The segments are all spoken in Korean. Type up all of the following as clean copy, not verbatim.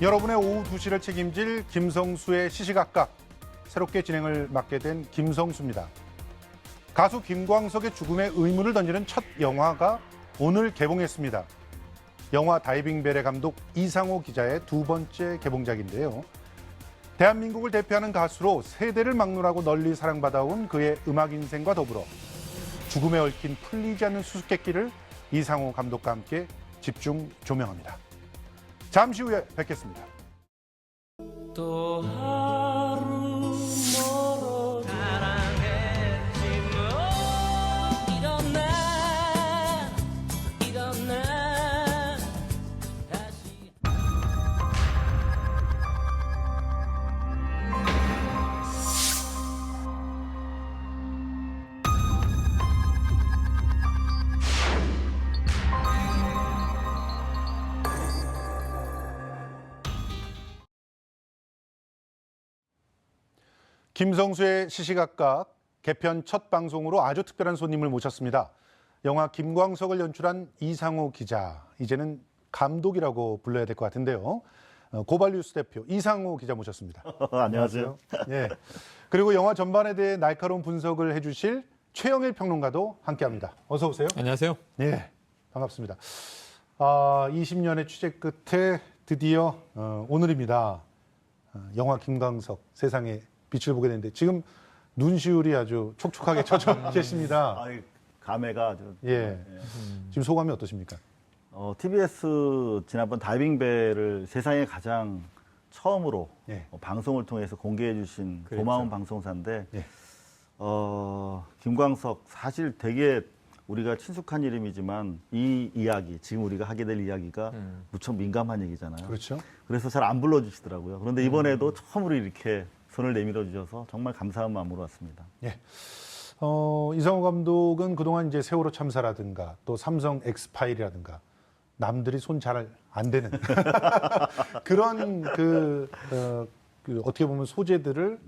여러분의 오후 2시를 책임질 김성수의 시시각각, 새롭게 진행을 맡게 된 김성수입니다. 가수 김광석의 죽음에 의문을 던지는 첫 영화가 오늘 개봉했습니다. 영화 다이빙벨의 감독 이상호 기자의 두 번째 개봉작인데요. 대한민국을 대표하는 가수로 세대를 막론하고 널리 사랑받아온 그의 음악 인생과 더불어 죽음에 얽힌 풀리지 않는 수수께끼를 이상호 감독과 함께 집중 조명합니다. 잠시 후에 뵙겠습니다. 또 하루 멀어 사랑했지만 일어나 다시 김성수의 시시각각 개편 첫 방송으로 아주 특별한 손님을 모셨습니다. 영화 김광석을 연출한 이상호 기자, 이제는 감독이라고 불러야 될 것 같은데요. 고발뉴스 대표 이상호 기자 모셨습니다. 안녕하세요. 예. 그리고 영화 전반에 대해 날카로운 분석을 해주실 최영일 평론가도 함께합니다. 어서 오세요. 안녕하세요. 예, 반갑습니다. 20년의 취재 끝에 드디어 오늘입니다. 영화 김광석 세상에 빛을 보게 되는데 지금 눈시울이 아주 촉촉하게 젖어 계십니다. 감회가 아주. 예. 지금 소감이 어떠십니까? TBS 지난번 다이빙벨을 세상에 가장 처음으로 예. 방송을 통해서 공개해 주신 그렇죠. 고마운 방송사인데, 예. 김광석 사실 되게 우리가 친숙한 이름이지만 이 이야기, 지금 우리가 하게 될 이야기가 무척 민감한 얘기잖아요. 그렇죠. 그래서 잘 안 불러주시더라고요. 그런데 이번에도 처음으로 이렇게 손을 내밀어 주셔서 정말 감사한 마음으로 왔습니다. 예. 이상호 감독은 그동안 이제 세월호 참사라든가 또 삼성 엑스파일이라든가 남들이 손 잘 안 대는 그런 어떻게 보면 소재들을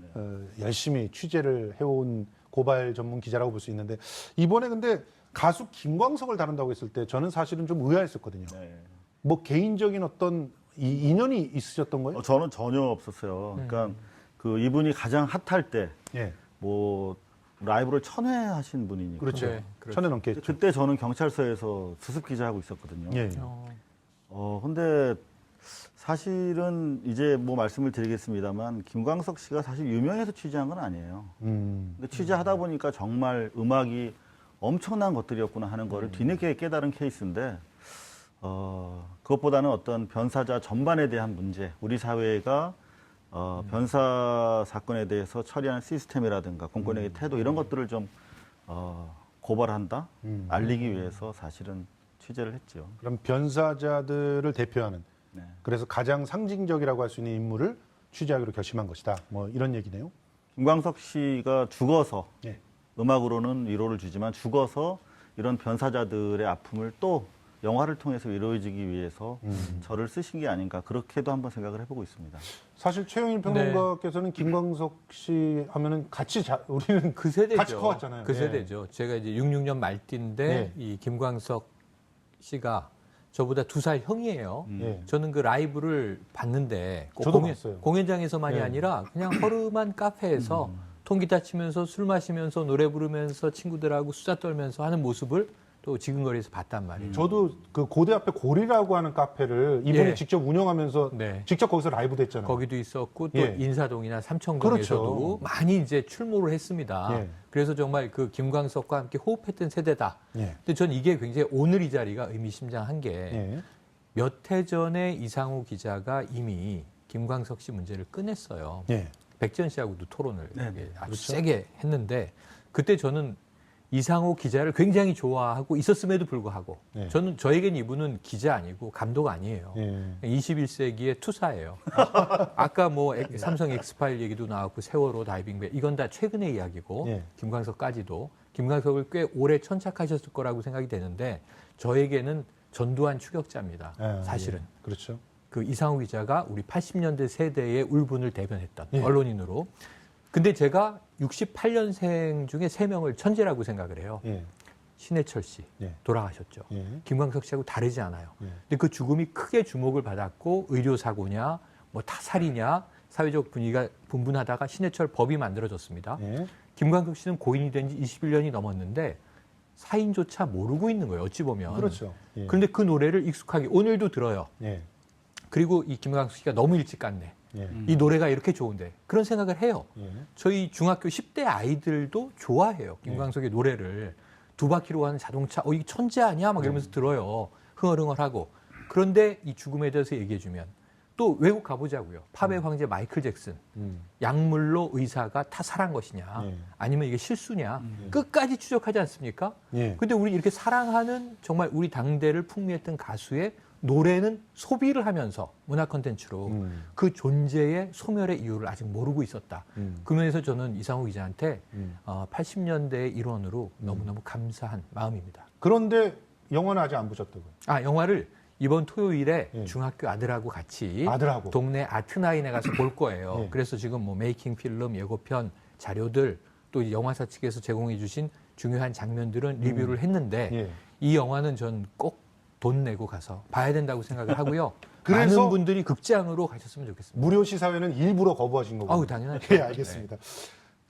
열심히 취재를 해온 고발 전문 기자라고 볼 수 있는데 이번에 근데 가수 김광석을 다룬다고 했을 때 저는 사실은 좀 의아했었거든요. 네. 뭐 개인적인 어떤 인연이 있으셨던 거예요? 저는 전혀 없었어요. 그러니까 그 이분이 가장 핫할 때 예, 뭐 라이브를 1000회 하신 분이니까. 그렇죠. 네, 그렇죠. 천에 넘게 했죠. 그때 저는 경찰서에서 수습 기자 하고 있었거든요. 예, 예. 근데 사실은 이제 뭐 말씀을 드리겠습니다만 김광석 씨가 사실 유명해서 취재한 건 아니에요. 근데 취재하다 보니까 정말 음악이 엄청난 것들이었구나 하는 거를 뒤늦게 깨달은 케이스인데 그것보다는 어떤 변사자 전반에 대한 문제, 우리 사회가 변사 사건에 대해서 처리하는 시스템이라든가 공권력의 태도 이런 것들을 좀 고발한다, 알리기 위해서 사실은 취재를 했죠. 그럼 변사자들을 대표하는 네. 그래서 가장 상징적이라고 할 수 있는 인물을 취재하기로 결심한 것이다. 뭐 이런 얘기네요. 김광석 씨가 죽어서 예. 음악으로는 위로를 주지만 죽어서 이런 변사자들의 아픔을 또 영화를 통해서 위로해주기 위해서 저를 쓰신 게 아닌가 그렇게도 한번 생각을 해보고 있습니다. 사실 최영일 평론가께서는 김광석 씨 하면은 우리는 그 세대죠. 같이 커왔잖아요. 그 예. 세대죠. 제가 이제 66년 말띠인데 네. 이 김광석 씨가 저보다 2살 형이에요. 예. 저는 그 라이브를 봤는데 꼭 저도 봤어요. 공연장에서만이 네. 아니라 그냥 허름한 카페에서 통기타 치면서 술 마시면서 노래 부르면서 친구들하고 수다 떨면서 하는 모습을 또 지근거리에서 봤단 말이에요. 저도 그 고대 앞에 고리라고 하는 카페를 이분이 예. 직접 운영하면서 네. 직접 거기서 라이브도 했잖아요. 거기도 있었고 또 예. 인사동이나 삼청동에서도 그렇죠. 많이 이제 출몰을 했습니다. 예. 그래서 정말 그 김광석과 함께 호흡했던 세대다. 예. 근데 전 이게 굉장히 오늘 이 자리가 의미심장한 게 예. 몇 해 전에 이상호 기자가 이미 김광석 씨 문제를 꺼냈어요. 예. 백지연 씨하고도 토론을 네, 아주 그렇죠. 세게 했는데 그때 저는 이상호 기자를 굉장히 좋아하고 있었음에도 불구하고 네. 저에겐 이분은 기자 아니고 감독 아니에요. 예. 21세기의 투사예요. 아까 뭐 삼성 엑스파일 얘기도 나왔고 세월호 다이빙벨 이건 다 최근의 이야기고 예. 김광석까지도 김광석을 꽤 오래 천착하셨을 거라고 생각이 되는데 저에게는 전두환 추격자입니다. 아, 사실은. 예. 그렇죠. 그 이상호 기자가 우리 80년대 세대의 울분을 대변했던 예. 언론인으로. 근데 제가 68년생 중에 3명을 천재라고 생각을 해요. 예. 신해철 씨 예. 돌아가셨죠. 예. 김광석 씨하고 다르지 않아요. 예. 근데 그 죽음이 크게 주목을 받았고 의료사고냐 뭐 타살이냐 사회적 분위기가 분분하다가 신해철 법이 만들어졌습니다. 예. 김광석 씨는 고인이 된 지 21년이 넘었는데 사인조차 모르고 있는 거예요. 어찌 보면. 그렇죠. 예. 그런데 그 노래를 익숙하게 오늘도 들어요. 예. 그리고 이 김광석 씨가 너무 일찍 갔네. 예. 이 노래가 이렇게 좋은데 그런 생각을 해요. 예. 저희 중학교 10대 아이들도 좋아해요. 김광석의 노래를. 두 바퀴로 가는 자동차, 이게 천재 아니야? 막 이러면서 들어요. 흥얼흥얼하고. 그런데 이 죽음에 대해서 얘기해주면 또 외국 가보자고요. 팝의 황제 마이클 잭슨. 약물로 의사가 타살한 것이냐? 예. 아니면 이게 실수냐? 끝까지 추적하지 않습니까? 예. 근데 우리 이렇게 사랑하는 정말 우리 당대를 풍미했던 가수의 노래는 소비를 하면서 문화 콘텐츠로 그 존재의 소멸의 이유를 아직 모르고 있었다. 그 면에서 저는 이상호 기자한테 80년대의 일원으로 너무너무 감사한 마음입니다. 그런데 영화는 아직 안 보셨다고요? 영화를 이번 토요일에 예. 중학교 아들하고 같이 아들하고? 동네 아트나인에 가서 볼 거예요. 예. 그래서 지금 뭐 메이킹 필름, 예고편, 자료들 또 영화사 측에서 제공해 주신 중요한 장면들은 리뷰를 했는데 예. 이 영화는 전 꼭 돈 내고 가서 봐야 된다고 생각을 하고요. 그래서 많은 분들이 극장으로 가셨으면 좋겠습니다. 무료 시사회는 일부러 거부하신 거군요. 아우, 당연하죠. 예, 알겠습니다.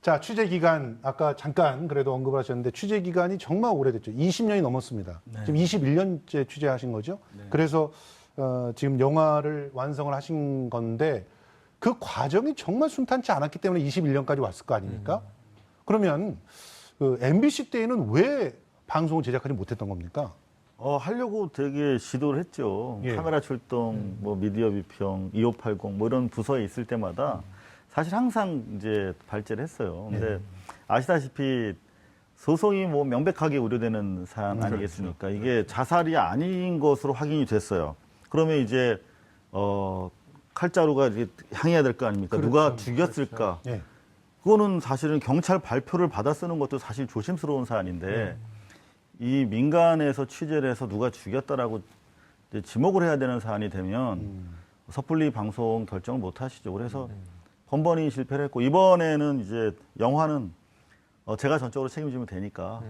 자, 취재 기간 아까 잠깐 그래도 언급을 하셨는데 취재 기간이 정말 오래됐죠. 20년이 넘었습니다. 지금 21년째 취재하신 거죠. 그래서 지금 영화를 완성을 하신 건데 그 과정이 정말 순탄치 않았기 때문에 21년까지 왔을 거 아닙니까? 그러면 그 MBC 때에는 왜 방송을 제작하지 못했던 겁니까? 하려고 되게 시도를 했죠. 예. 카메라 출동, 뭐 미디어 비평, 2580 뭐 이런 부서에 있을 때마다 사실 항상 이제 발제를 했어요. 근데 아시다시피 소송이 뭐 명백하게 우려되는 사안 아니겠습니까? 이게 자살이 아닌 것으로 확인이 됐어요. 그러면 이제 칼자루가 이렇게 향해야 될 거 아닙니까? 누가 죽였을까? 예. 그거는 사실은 경찰 발표를 받아 쓰는 것도 사실 조심스러운 사안인데 이 민간에서 취재를 해서 누가 죽였다라고 이제 지목을 해야 되는 사안이 되면 섣불리 방송 결정을 못 하시죠. 그래서 번번이 실패를 했고 이번에는 이제 영화는 제가 전적으로 책임지면 되니까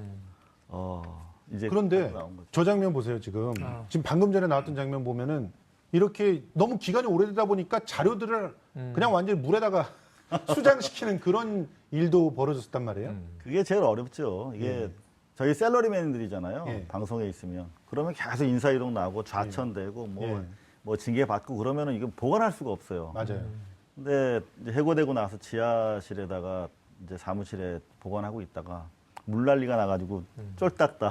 이제 그런데 나온 거죠. 저 장면 보세요, 지금. 지금 방금 전에 나왔던 장면 보면은 이렇게 너무 기간이 오래되다 보니까 자료들을 그냥 완전히 물에다가 수장시키는 그런 일도 벌어졌단 말이에요. 그게 제일 어렵죠. 이게 저희 셀러리맨들이잖아요. 예. 방송에 있으면 그러면 계속 인사이동 나고 좌천되고 예. 뭐 징계 받고 그러면은 이거 보관할 수가 없어요. 맞아요. 근데 이제 해고되고 나서 지하실에다가 이제 사무실에 보관하고 있다가 물난리가 나가지고 쫄딱다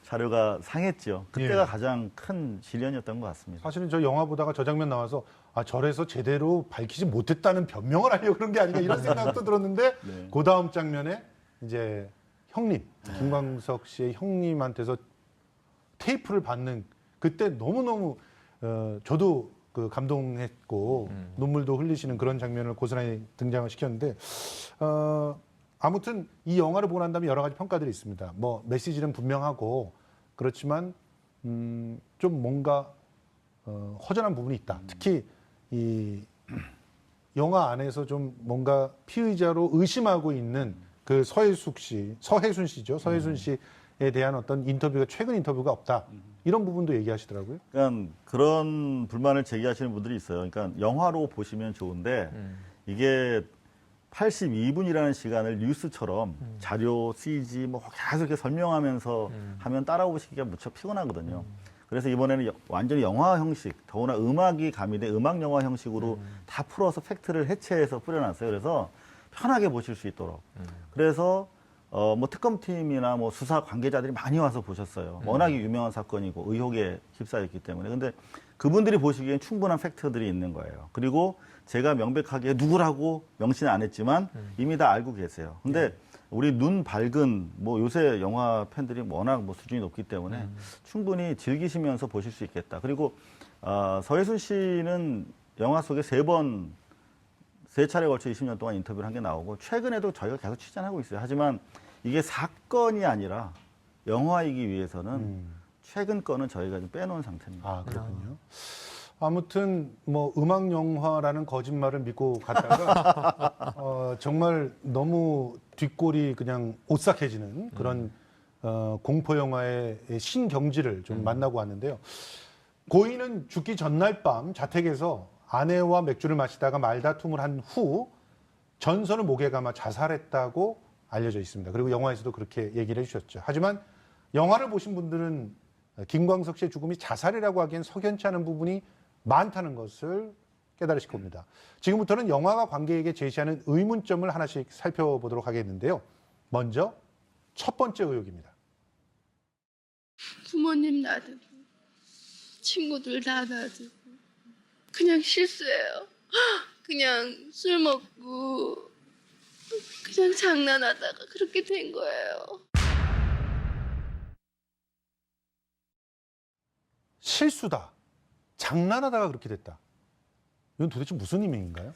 자료가 상했죠. 그때가 예. 가장 큰 시련이었던 것 같습니다. 사실은 저 영화 보다가 저 장면 나와서 절에서 제대로 밝히지 못했다는 변명을 하려고 그런 게 아닌가 이런 생각도 들었는데 네. 그 다음 장면에 이제 형님, 김광석 씨의 형님한테서 테이프를 받는 그때 너무너무 저도 그 감동했고 눈물도 흘리시는 그런 장면을 고스란히 등장을 시켰는데 아무튼 이 영화를 보고 난 다음에 여러 가지 평가들이 있습니다. 뭐 메시지는 분명하고 그렇지만 좀 뭔가 허전한 부분이 있다. 특히 이 영화 안에서 좀 뭔가 피의자로 의심하고 있는 그 서해순 씨죠. 서해순 씨에 대한 어떤 인터뷰가 최근 인터뷰가 없다. 이런 부분도 얘기하시더라고요. 그러니까 그런 불만을 제기하시는 분들이 있어요. 그러니까 영화로 보시면 좋은데 이게 82분이라는 시간을 뉴스처럼 자료, CG 뭐 계속 이렇게 설명하면서 하면 따라오시기가 무척 피곤하거든요. 그래서 이번에는 완전히 영화 형식, 더구나 음악이 가미된 음악 영화 형식으로 다 풀어서 팩트를 해체해서 뿌려놨어요. 그래서 편하게 보실 수 있도록. 그래서 뭐 특검팀이나 뭐 수사 관계자들이 많이 와서 보셨어요. 워낙에 유명한 사건이고 의혹에 휩싸였기 때문에. 근데 그분들이 보시기엔 충분한 팩트들이 있는 거예요. 그리고 제가 명백하게 누구라고 명시는 안 했지만 이미 다 알고 계세요. 근데 우리 눈 밝은 뭐 요새 영화 팬들이 워낙 뭐 수준이 높기 때문에 충분히 즐기시면서 보실 수 있겠다. 그리고 서해순 씨는 영화 속에 세 차례 걸쳐 20년 동안 인터뷰를 한 게 나오고 최근에도 저희가 계속 취재하고 있어요. 하지만 이게 사건이 아니라 영화이기 위해서는 최근 거는 저희가 좀 빼놓은 상태입니다. 아, 그렇군요. 아무튼 뭐 음악 영화라는 거짓말을 믿고 갔다가 정말 너무 뒷골이 그냥 오싹해지는 그런 공포 영화의 신경지를 좀 만나고 왔는데요. 고인은 죽기 전날 밤 자택에서 아내와 맥주를 마시다가 말다툼을 한 후 전선을 목에 감아 자살했다고 알려져 있습니다. 그리고 영화에서도 그렇게 얘기를 해주셨죠. 하지만 영화를 보신 분들은 김광석 씨의 죽음이 자살이라고 하기엔 석연치 않은 부분이 많다는 것을 깨달으실 겁니다. 지금부터는 영화가 관객에게 제시하는 의문점을 하나씩 살펴보도록 하겠는데요. 먼저 첫 번째 의혹입니다. 부모님 놔두고 친구들 다 놔두고 그냥 실수해요. 그냥 술 먹고 그냥 장난하다가 그렇게 된 거예요. 실수다. 장난하다가 그렇게 됐다. 이건 도대체 무슨 의미인가요?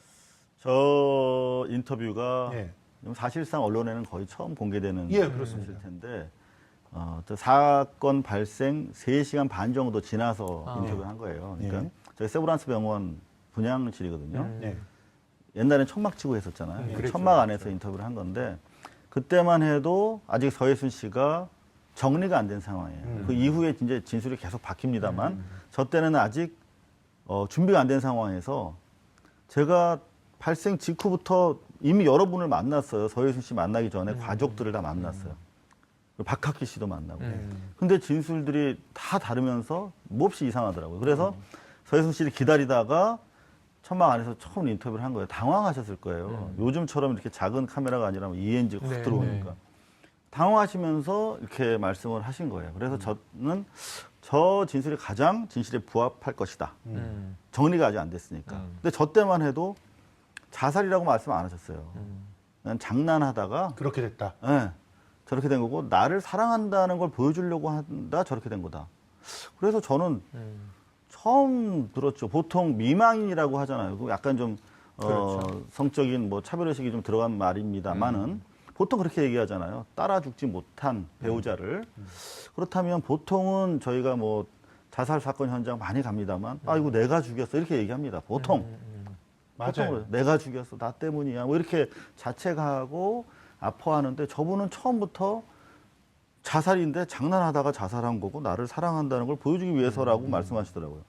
저 인터뷰가 예. 사실상 언론에는 거의 처음 공개되는 예, 그렇습니다. 것일 텐데 저 사건 발생 3시간 반 정도 지나서 인터뷰를 한 거예요. 그러니까 예. 저희 세브란스 병원 분양실이거든요. 예. 옛날엔 천막 치고 했었잖아요. 그랬죠. 천막 안에서 인터뷰를 한 건데 그때만 해도 아직 서예순 씨가 정리가 안 된 상황이에요. 그 이후에 이제 진술이 계속 바뀝니다만 저 때는 아직 준비가 안 된 상황에서 제가 발생 직후부터 이미 여러분을 만났어요. 서예순 씨 만나기 전에 가족들을 다 만났어요. 박학기 씨도 만나고. 근데 진술들이 다 다르면서 몹시 이상하더라고요. 그래서 서예순 씨를 기다리다가 천막 안에서 처음 인터뷰를 한 거예요. 당황하셨을 거예요. 요즘처럼 이렇게 작은 카메라가 아니라 ENG가 확 네, 들어오니까. 당황하시면서 이렇게 말씀을 하신 거예요. 그래서 저는 저 진술이 가장 진실에 부합할 것이다. 정리가 아직 안 됐으니까. 근데 저 때만 해도 자살이라고 말씀 안 하셨어요. 그냥 장난하다가 그렇게 됐다. 네, 저렇게 된 거고 나를 사랑한다는 걸 보여주려고 한다 저렇게 된 거다. 그래서 저는 처음 들었죠. 보통 미망인이라고 하잖아요. 그 약간 좀 그렇죠. 성적인 뭐 차별의식이 좀 들어간 말입니다만은 보통 그렇게 얘기하잖아요. 따라 죽지 못한 배우자를. 그렇다면 보통은 저희가 뭐 자살 사건 현장 많이 갑니다만 아이고 내가 죽였어 이렇게 얘기합니다. 보통. 맞아요. 보통 내가 죽였어 나 때문이야 뭐 이렇게 자책하고 아파하는데 저분은 처음부터 자살인데 장난하다가 자살한 거고 나를 사랑한다는 걸 보여주기 위해서라고 말씀하시더라고요.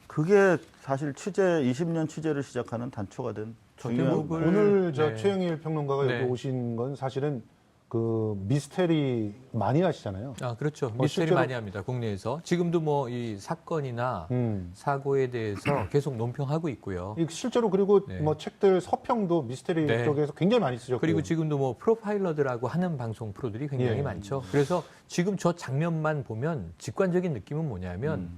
그게 사실 20년 취재를 시작하는 단초가 된 중요한 대목을 오늘 저 네. 최영일 평론가가 네. 여기 오신 건 사실은 그 미스테리 많이 하시잖아요. 아, 그렇죠. 미스테리 실제로- 많이 합니다. 국내에서. 지금도 뭐 이 사건이나 사고에 대해서 계속 논평하고 있고요. 실제로 그리고 네. 뭐 책들 서평도 미스테리 네. 쪽에서 굉장히 많이 쓰셨고. 그리고 지금도 뭐 프로파일러들하고 하는 방송 프로들이 굉장히 예. 많죠. 그래서 지금 저 장면만 보면 직관적인 느낌은 뭐냐면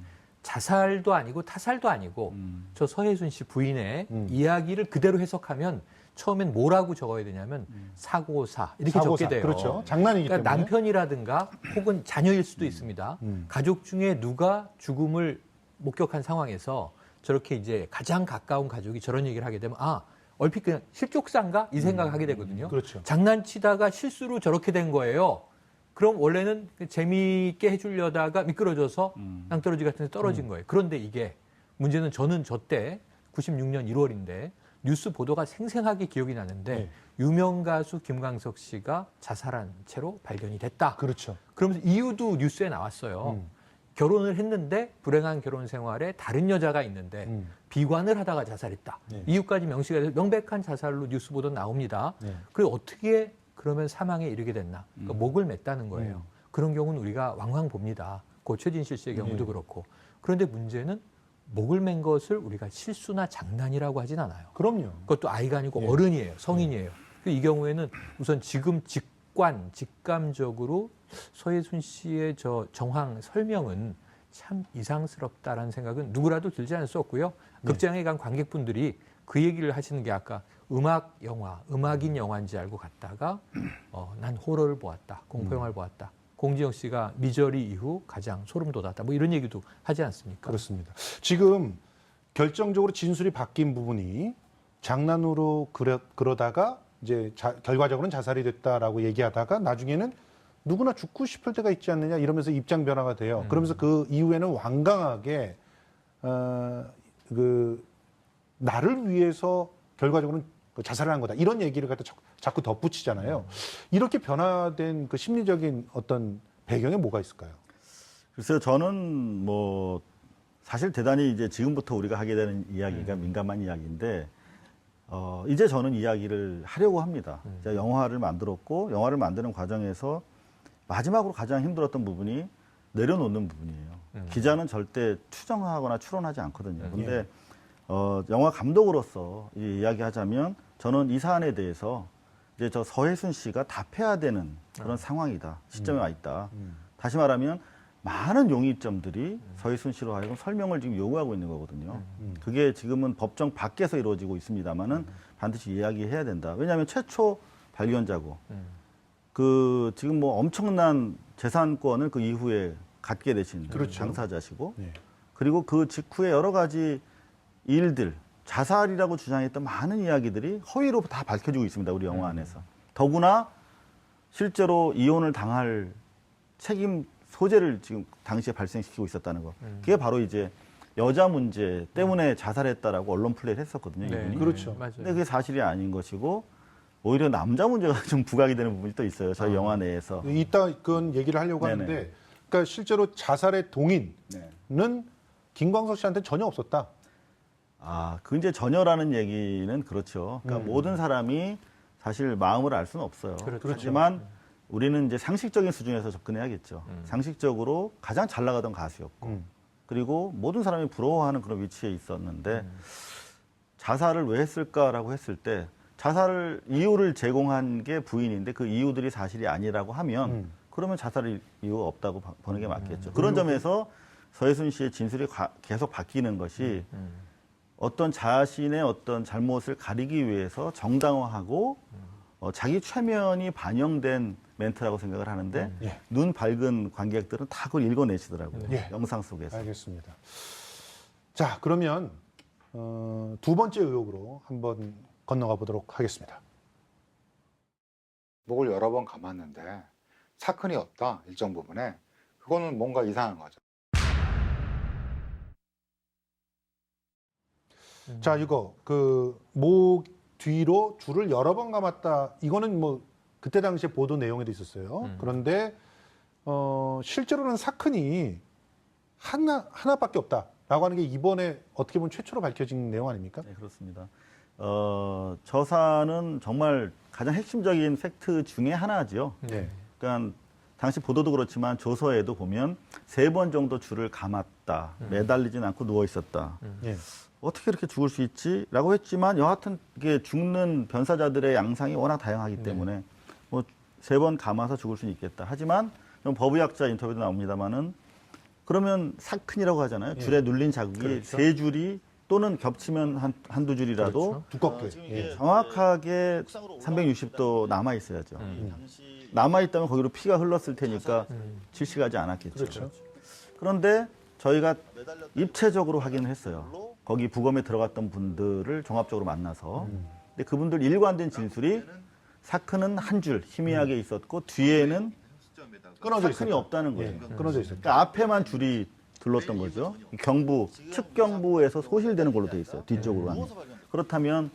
자살도 아니고 타살도 아니고 저 서혜순 씨 부인의 이야기를 그대로 해석하면 처음엔 뭐라고 적어야 되냐면 사고사 이렇게 사고사. 적게 돼요. 그렇죠. 장난이기 그러니까 때문에. 남편이라든가 혹은 자녀일 수도 있습니다. 가족 중에 누가 죽음을 목격한 상황에서 저렇게 이제 가장 가까운 가족이 저런 얘기를 하게 되면 아 얼핏 그냥 실족사인가 이 생각을 하게 되거든요. 그렇죠. 장난치다가 실수로 저렇게 된 거예요. 그럼 원래는 재미있게 해주려다가 미끄러져서 낭떠러지 같은 데 떨어진 거예요. 그런데 이게 문제는 저는 저 때 96년 1월인데 뉴스 보도가 생생하게 기억이 나는데 네. 유명 가수 김광석 씨가 자살한 채로 발견이 됐다. 그렇죠. 그러면서 이유도 뉴스에 나왔어요. 결혼을 했는데 불행한 결혼 생활에 다른 여자가 있는데 비관을 하다가 자살했다. 네. 이유까지 명시가 돼서 명백한 자살로 뉴스 보도 나옵니다. 네. 그리고 어떻게 그러면 사망에 이르게 됐나? 그러니까 목을 맸다는 거예요. 그런 경우는 우리가 왕왕 봅니다. 고 최진실 씨의 경우도 그렇고. 그런데 문제는 목을 맨 것을 우리가 실수나 장난이라고 하진 않아요. 그럼요. 그것도 아이가 아니고 예. 어른이에요. 성인이에요. 이 경우에는 우선 지금 직감적으로 서예순 씨의 저 정황 설명은 참 이상스럽다라는 생각은 누구라도 들지 않을 수 없고요. 극장에 간 관객분들이 그 얘기를 하시는 게 아까 음악 영화, 음악인 영화인지 알고 갔다가 난 호러를 보았다. 공포 영화를 보았다. 공지영 씨가 미저리 이후 가장 소름 돋았다. 뭐 이런 얘기도 하지 않습니까? 그렇습니다. 지금 결정적으로 진술이 바뀐 부분이 장난으로 그러다가 이제 결과적으로는 자살이 됐다라고 얘기하다가 나중에는 누구나 죽고 싶을 때가 있지 않느냐 이러면서 입장 변화가 돼요. 그러면서 그 이후에는 완강하게 나를 위해서 결과적으로는 자살을 한 거다 이런 얘기를 갖다 자꾸 덧붙이잖아요. 이렇게 변화된 그 심리적인 어떤 배경에 뭐가 있을까요? 글쎄요, 저는 뭐 사실 대단히 이제 지금부터 우리가 하게 되는 이야기가 민감한 이야기인데 이제 저는 이야기를 하려고 합니다. 제가 영화를 만들었고 영화를 만드는 과정에서 마지막으로 가장 힘들었던 부분이 내려놓는 부분이에요. 기자는 절대 추정하거나 추론하지 않거든요. 근데 영화 감독으로서 이야기하자면 저는 이 사안에 대해서 이제 저 서혜순 씨가 답해야 되는 그런 상황이다. 시점에 와 있다. 다시 말하면 많은 용의점들이 서혜순 씨로 하여금 설명을 지금 요구하고 있는 거거든요. 그게 지금은 법정 밖에서 이루어지고 있습니다만은 반드시 이야기해야 된다. 왜냐하면 최초 발견자고 그 지금 뭐 엄청난 재산권을 그 이후에 갖게 되신 그렇죠. 당사자시고 네. 그리고 그 직후에 여러 가지 일들 자살이라고 주장했던 많은 이야기들이 허위로 다 밝혀지고 있습니다. 우리 영화 안에서. 더구나 실제로 이혼을 당할 책임 소재를 지금 당시에 발생시키고 있었다는 거. 그게 바로 이제 여자 문제 때문에 자살했다라고 언론 플레이를 했었거든요. 네. 이분이. 그렇죠. 맞아요. 근데 그게 사실이 아닌 것이고 오히려 남자 문제가 좀 부각이 되는 부분이 또 있어요. 저희 영화 내에서. 이따 그건 얘기를 하려고 네네. 하는데, 그러니까 실제로 자살의 동의는 네. 김광석 씨한테 전혀 없었다. 그 이제 전혀라는 얘기는 그렇죠. 그러니까 모든 사람이 사실 마음을 알 수는 없어요. 그렇죠. 하지만 우리는 이제 상식적인 수준에서 접근해야겠죠. 상식적으로 가장 잘 나가던 가수였고, 그리고 모든 사람이 부러워하는 그런 위치에 있었는데 자살을 왜 했을까라고 했을 때 자살을 이유를 제공한 게 부인인데 그 이유들이 사실이 아니라고 하면 그러면 자살의 이유가 없다고 보는 게 맞겠죠. 그런 점에서 서혜순 씨의 진술이 계속 바뀌는 것이 어떤 자신의 어떤 잘못을 가리기 위해서 정당화하고 자기 최면이 반영된 멘트라고 생각을 하는데 예. 눈 밝은 관객들은 다 그걸 읽어내시더라고요. 예. 영상 속에서. 알겠습니다. 자, 그러면 두 번째 의혹으로 한번 건너가 보도록 하겠습니다. 목을 여러 번 감았는데 사건이 없다, 일정 부분에. 그거는 뭔가 이상한 거죠. 자, 이거 그 목 뒤로 줄을 여러 번 감았다. 이거는 뭐 그때 당시에 보도 내용에도 있었어요. 그런데 실제로는 사건이 하나밖에 없다라고 하는 게 이번에 어떻게 보면 최초로 밝혀진 내용 아닙니까? 네, 그렇습니다. 저 사안은 정말 가장 핵심적인 팩트 중에 하나죠. 네. 그러니까 당시 보도도 그렇지만 조서에도 보면 3번 정도 줄을 감았다. 매달리진 않고 누워 있었다. 예. 어떻게 이렇게 죽을 수 있지?라고 했지만 여하튼 이게 죽는 변사자들의 양상이 워낙 다양하기 때문에 뭐 3번 감아서 죽을 수는 있겠다. 하지만 좀 법의학자 인터뷰도 나옵니다만은 그러면 사큰이라고 하잖아요. 줄에 눌린 자국이 그렇죠. 3줄이 또는 겹치면 한두 줄이라도 그렇죠. 두껍게. 예. 정확하게 360도 남아 있어야죠. 남아 있다면 거기로 피가 흘렀을 테니까 질식하지 않았겠죠. 그렇죠. 그런데 저희가 입체적으로 확인을 했어요. 거기 부검에 들어갔던 분들을 종합적으로 만나서. 근데 그분들 일관된 진술이 사큰은 한 줄 희미하게 있었고 뒤에는 끊어져 사큰이 있었다. 없다는 거예요. 예, 끊어져 있었다. 그러니까 앞에만 줄이 둘렀던 거죠. 경부, 측경부에서 소실되는 걸로 돼 있어요. 뒤쪽으로 하면. 그렇다면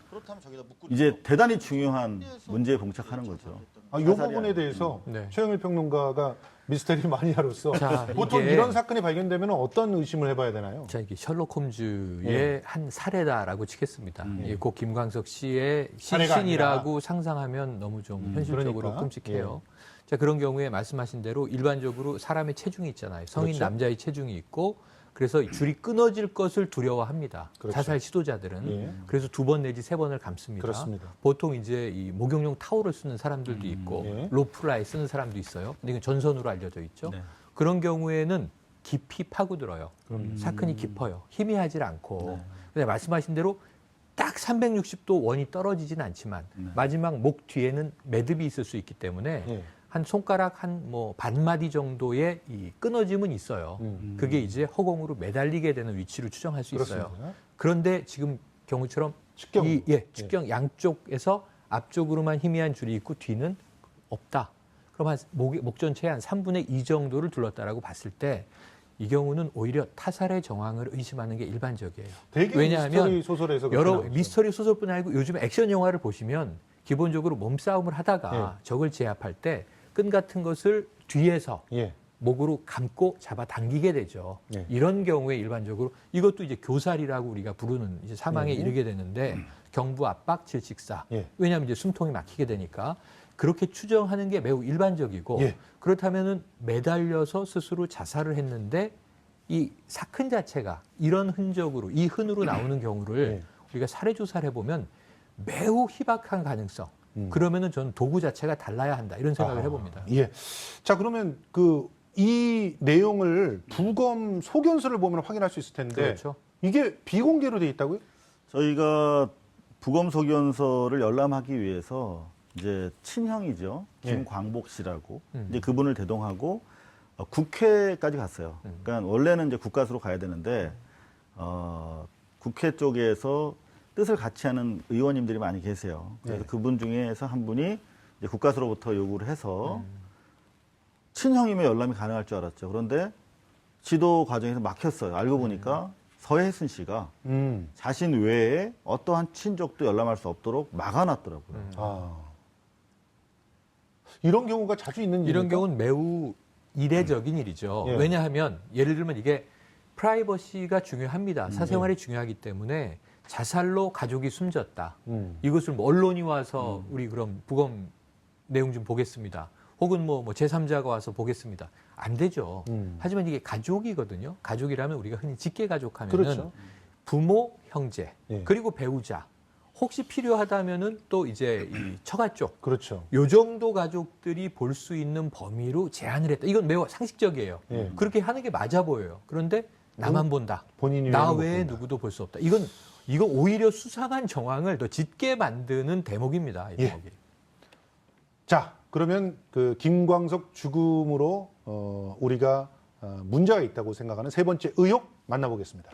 이제 대단히 중요한 문제에 봉착하는 거죠. 이 부분에 대해서 네. 최영일 평론가가 미스테리 마니아로서 자, 보통 이게- 이런 사건이 발견되면 어떤 의심을 해봐야 되나요? 자, 이게 셜록 홈즈의 한 사례다라고 치겠습니다. 이게 꼭 김광석 씨의 사례가 시신이라고 상상하면 너무 좀 현실적으로 그러니까. 끔찍해요. 자, 그런 경우에 말씀하신 대로 일반적으로 사람의 체중이 있잖아요. 성인 그렇죠. 남자의 체중이 있고 그래서 줄이 끊어질 것을 두려워합니다. 그렇죠. 자살 시도자들은. 예. 그래서 2번 내지 3번을 감습니다. 그렇습니다. 보통 이제 이 목욕용 타올을 쓰는 사람들도 있고 예. 로프라에 쓰는 사람도 있어요. 근데 이건 전선으로 알려져 있죠. 네. 그런 경우에는 깊이 파고들어요. 사큰이 깊어요. 희미하지 않고. 근데 말씀하신 대로 딱 360도 원이 떨어지진 않지만 마지막 목 뒤에는 매듭이 있을 수 있기 때문에 예. 한 손가락 한 뭐 반마디 정도의 이 끊어짐은 있어요. 그게 이제 허공으로 매달리게 되는 위치로 추정할 수 있어요. 그렇습니다. 그런데 지금 경우처럼 측경. 측경 양쪽에서 앞쪽으로만 희미한 줄이 있고 뒤는 없다. 그럼 한 목 전체의 한 3분의 2 정도를 둘렀다라고 봤을 때 이 경우는 오히려 타살의 정황을 의심하는 게 일반적이에요. 되게 왜냐하면 미스터리 소설에서 그렇게 여러 나오죠. 미스터리 소설뿐 아니고 요즘 액션 영화를 보시면 기본적으로 몸싸움을 하다가 예. 적을 제압할 때 끈 같은 것을 뒤에서 예. 목으로 감고 잡아 당기게 되죠. 예. 이런 경우에 일반적으로 이것도 이제 교살이라고 우리가 부르는 이제 사망에 예. 이르게 되는데 경부 압박 질식사. 예. 왜냐하면 이제 숨통이 막히게 되니까 그렇게 추정하는 게 매우 일반적이고 예. 그렇다면은 매달려서 스스로 자살을 했는데 이 사큰 자체가 이런 흔적으로 이 흔으로 나오는 경우를 예. 우리가 사례 조사를 해보면 매우 희박한 가능성. 그러면은 저는 도구 자체가 달라야 한다 이런 생각을 해봅니다. 예. 자, 그러면 이 내용을 부검 소견서를 보면 확인할 수 있을 텐데 그렇죠. 이게 비공개로 돼 있다고요? 저희가 부검 소견서를 열람하기 위해서 이제 친형이죠. 예. 김광복 씨라고 음. 이제 그분을 대동하고 국회까지 갔어요. 그러니까 원래는 이제 국가수로 가야 되는데 국회 쪽에서 뜻을 같이 하는 의원님들이 많이 계세요. 그래서 네. 그분 중에서 한 분이 이제 국가수로부터 요구를 해서 친형이면 열람이 가능할 줄 알았죠. 그런데 지도 과정에서 막혔어요. 알고 보니까 서혜순 씨가 자신 외에 어떠한 친족도 열람할 수 없도록 막아놨더라고요. 아. 이런 경우가 자주 있는 이런 일입니까? 경우는 매우 이례적인 일이죠. 예. 왜냐하면 예를 들면 이게 프라이버시가 중요합니다. 사생활이 중요하기 때문에 자살로 가족이 숨졌다. 이것을 뭐 언론이 와서 우리 그럼 부검 내용 좀 보겠습니다. 혹은 뭐 제3자가 와서 보겠습니다. 안 되죠. 하지만 이게 가족이거든요. 가족이라면 우리가 흔히 직계 가족 하면은 그렇죠. 부모, 형제, 예. 그리고 배우자. 혹시 필요하다면은 또 이제 이 처가 쪽. 그렇죠. 요 정도 가족들이 볼 수 있는 범위로 제한을 했다. 이건 매우 상식적이에요. 예. 그렇게 하는 게 맞아 보여요. 그런데 나만 본다. 본인 나 외에는 못 외에 본다. 누구도 볼 수 없다. 이건 오히려 수상한 정황을 더 짙게 만드는 대목입니다. 이 예. 대목이. 자, 그러면 김광석 죽음으로 우리가 문제가 있다고 생각하는 세 번째 의혹 만나보겠습니다.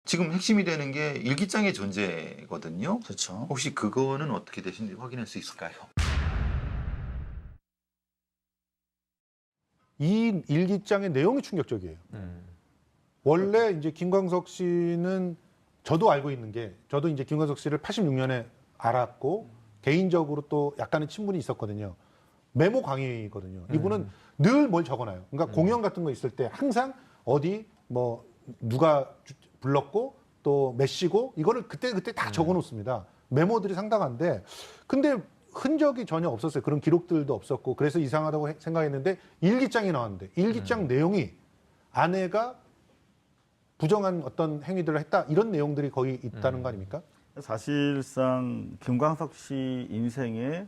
지금 핵심이 되는 게 일기장의 존재거든요. 그렇죠. 혹시 그거는 어떻게 되시는지 확인할 수 있을까요? 이 일기장의 내용이 충격적이에요. 원래 이제 김광석 씨는 저도 알고 있는 게 저도 이제 김광석 씨를 86년에 알았고 개인적으로 또 약간의 친분이 있었거든요. 메모 광이거든요. 이분은 늘 뭘 적어놔요. 그러니까 공연 같은 거 있을 때 항상 어디 뭐 누가 불렀고 또 몇 시고 이거를 그때 다 적어놓습니다. 메모들이 상당한데 근데 흔적이 전혀 없었어요. 그런 기록들도 없었고 그래서 이상하다고 생각했는데 일기장이 나왔는데 일기장 내용이 아내가 부정한 어떤 행위들을 했다 이런 내용들이 거의 있다는 거 아닙니까? 사실상 김광석 씨 인생의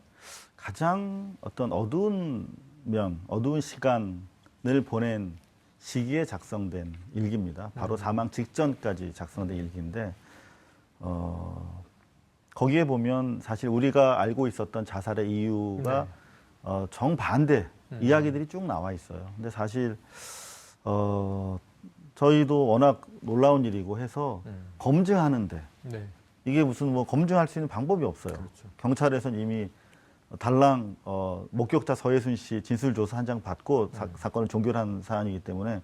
가장 어떤 어두운 시간을 보낸 시기에 작성된 일기입니다. 바로 사망 직전까지 작성된 일기인데 거기에 보면 사실 우리가 알고 있었던 자살의 이유가 정반대 이야기들이 쭉 나와 있어요. 근데 사실 저희도 워낙 놀라운 일이고 해서 검증하는데 네. 이게 무슨 뭐 검증할 수 있는 방법이 없어요. 그렇죠. 경찰에서는 이미 달랑 목격자 서혜순 씨 진술조사 한 장 받고 사건을 종결한 사안이기 때문에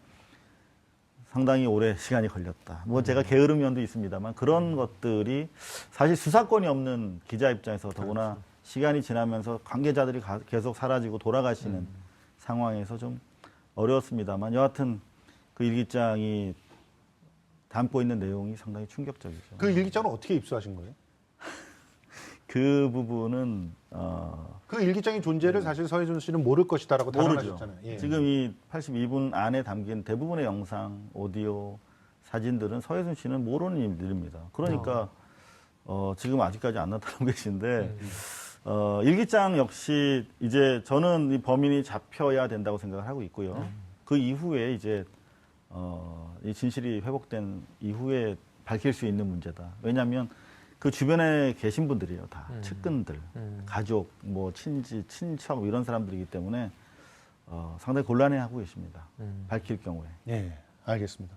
상당히 오래 시간이 걸렸다. 뭐 제가 게으름 면도 있습니다만 그런 것들이 사실 수사권이 없는 기자 입장에서 더구나 그렇죠. 시간이 지나면서 관계자들이 계속 사라지고 돌아가시는 상황에서 좀 어려웠습니다만 여하튼 그 일기장이 담고 있는 내용이 상당히 충격적이죠. 그 일기장은 어떻게 입수하신 거예요? 그 부분은 그 일기장의 존재를 사실 서혜준 씨는 모를 것이다라고 모르죠. 단언하셨잖아요. 예. 지금 이 82분 안에 담긴 대부분의 영상, 오디오, 사진들은 서혜순 씨는 모르는 일들입니다. 그러니까 지금 아직까지 안 나타나고 계신데 일기장 역시 이제 저는 이 범인이 잡혀야 된다고 생각을 하고 있고요. 그 이후에 이제 이 진실이 회복된 이후에 밝힐 수 있는 문제다. 왜냐하면 그 주변에 계신 분들이에요, 다 측근들, 가족, 뭐 친지, 친척 이런 사람들이기 때문에 상당히 곤란해하고 계십니다. 밝힐 경우에. 예, 알겠습니다.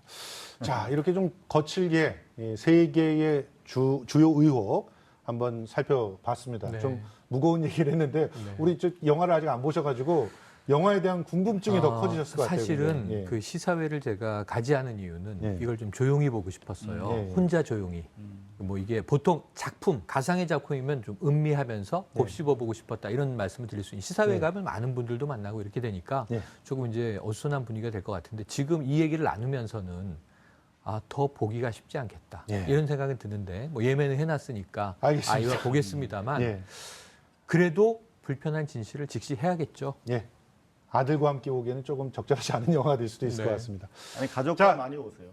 자, 이렇게 좀 거칠게 세 개의 주요 의혹 한번 살펴봤습니다. 네. 좀 무거운 얘기를 했는데 우리 저 영화를 아직 안 보셔가지고 영화에 대한 궁금증이 더 커지셨을 것 같아요. 사실은 그게. 예. 그 시사회를 제가 가지 않은 이유는 예. 이걸 좀 조용히 보고 싶었어요. 예. 혼자 조용히. 뭐 이게 보통 작품, 가상의 작품이면 좀 음미하면서 곱씹어 보고 싶었다 이런 말씀을 드릴 수 있는 시사회 예. 가면 많은 분들도 만나고 이렇게 되니까 예. 조금 이제 어수선한 분위기가 될 것 같은데 지금 이 얘기를 나누면서는 더 보기가 쉽지 않겠다 예. 이런 생각은 드는데 뭐 예매는 해놨으니까 알겠습니다. 아이와 보겠습니다만 예. 그래도 불편한 진실을 직시해야겠죠. 예. 아들과 함께 보기에는 조금 적절하지 않은 영화가 될 수도 있을 네. 것 같습니다. 아니 가족과 자. 많이 오세요.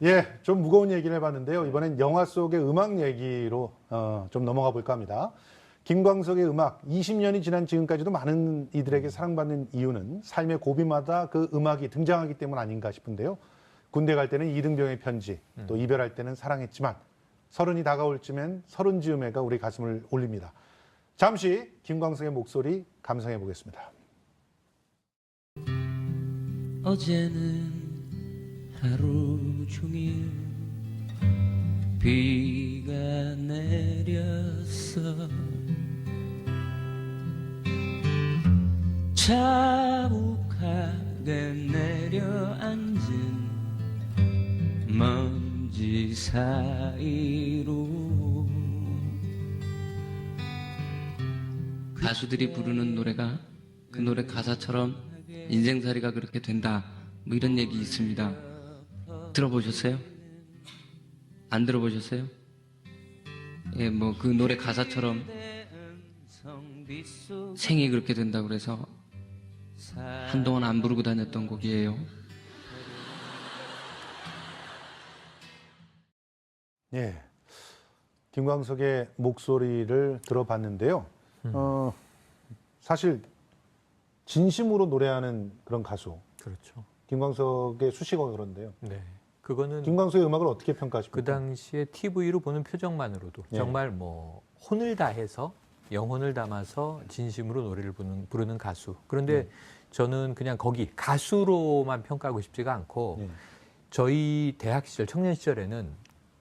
예, 좀 무거운 얘기를 해봤는데요. 이번엔 영화 속의 음악 얘기로 좀 넘어가 볼까 합니다. 김광석의 음악, 20년이 지난 지금까지도 많은 이들에게 사랑받는 이유는 삶의 고비마다 그 음악이 등장하기 때문 아닌가 싶은데요. 군대 갈 때는 이등병의 편지, 또 이별할 때는 사랑했지만 서른이 다가올 쯤엔 서른 즈음에가 우리 가슴을 울립니다. 잠시 김광석의 목소리 감상해 보겠습니다. 어제는 하루 종일 비가 내렸어. 자욱하게 내려앉은 먼지 사이로 가수들이 부르는 노래가 그 노래 가사처럼 인생살이가 그렇게 된다 뭐 이런 얘기 있습니다. 들어보셨어요? 안 들어보셨어요? 예, 뭐 그 노래 가사처럼 생이 그렇게 된다 그래서 한동안 안 부르고 다녔던 곡이에요. 예, 김광석의 목소리를 들어봤는데요. 사실 진심으로 노래하는 그런 가수 그렇죠. 김광석의 수식어가 그런데요. 네. 그거는 김광석의 음악을 어떻게 평가하십니까? 그 당시에 TV로 보는 표정만으로도 예. 정말 뭐 혼을 다해서 영혼을 담아서 진심으로 노래를 부르는 가수. 그런데 저는 그냥 거기 가수로만 평가하고 싶지가 않고 예. 저희 대학 시절, 청년 시절에는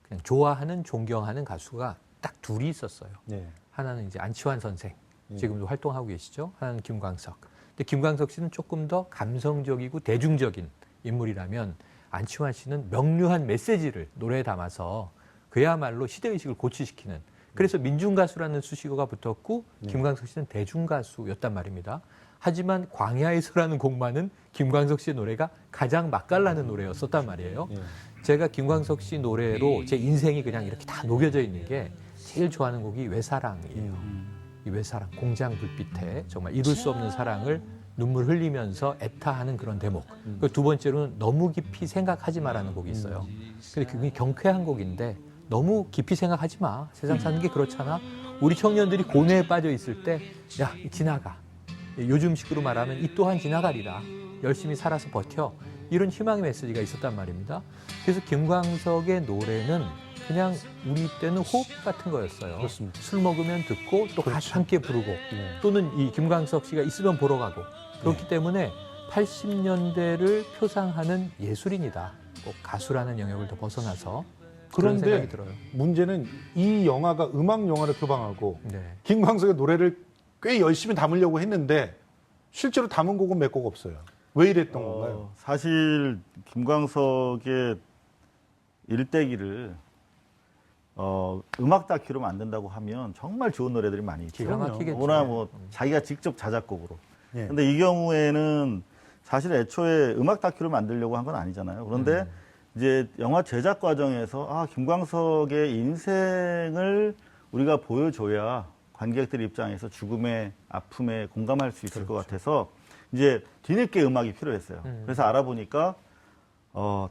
그냥 좋아하는, 존경하는 가수가 딱 둘이 있었어요. 예. 하나는 이제 안치환 선생, 예. 지금도 활동하고 계시죠. 하나는 김광석. 근데 김광석 씨는 조금 더 감성적이고 대중적인 인물이라면 안치환 씨는 명료한 메시지를 노래에 담아서 그야말로 시대의식을 고취시키는, 그래서 민중가수라는 수식어가 붙었고 김광석 씨는 대중가수였단 말입니다. 하지만 광야에서라는 곡만은 김광석 씨의 노래가 가장 맛깔나는 노래였었단 말이에요. 예. 제가 김광석 씨 노래로 제 인생이 그냥 이렇게 다 녹여져 있는 게 제일 좋아하는 곡이 외사랑이에요. 이 외사랑, 공장 불빛에 정말 이룰 수 없는 사랑을 눈물 흘리면서 애타하는 그런 대목. 그리고 두 번째로는 너무 깊이 생각하지 마라는 곡이 있어요. 근데 굉장히 경쾌한 곡인데 너무 깊이 생각하지 마. 세상 사는 게 그렇잖아. 우리 청년들이 고뇌에 빠져 있을 때, 야, 지나가. 요즘식으로 말하면 이 또한 지나가리라. 열심히 살아서 버텨. 이런 희망의 메시지가 있었단 말입니다. 그래서 김광석의 노래는 그냥 우리 때는 호흡 같은 거였어요. 그렇습니다. 술 먹으면 듣고 또 같이 함께 부르고 또는 이 김광석 씨가 있으면 보러 가고 그렇기 때문에 80년대를 표상하는 예술인이다. 꼭 가수라는 영역을 더 벗어나서 그런 그런데 생각이 들어요. 문제는 이 영화가 음악 영화를 표방하고 네. 김광석의 노래를 꽤 열심히 담으려고 했는데 실제로 담은 곡은 몇 곡 없어요. 왜 이랬던 건가요? 사실 김광석의 일대기를 음악 다큐로 만든다고 하면 정말 좋은 노래들이 많이 있죠. 기가 막히겠죠. 워낙 뭐 자기가 직접 자작곡으로. 예. 근데 이 경우에는 사실 애초에 음악 다큐를 만들려고 한 건 아니잖아요. 그런데 이제 영화 제작 과정에서 김광석의 인생을 우리가 보여줘야 관객들 입장에서 죽음의 아픔에 공감할 수 있을 것 같아서 이제 뒤늦게 음악이 필요했어요. 그래서 알아보니까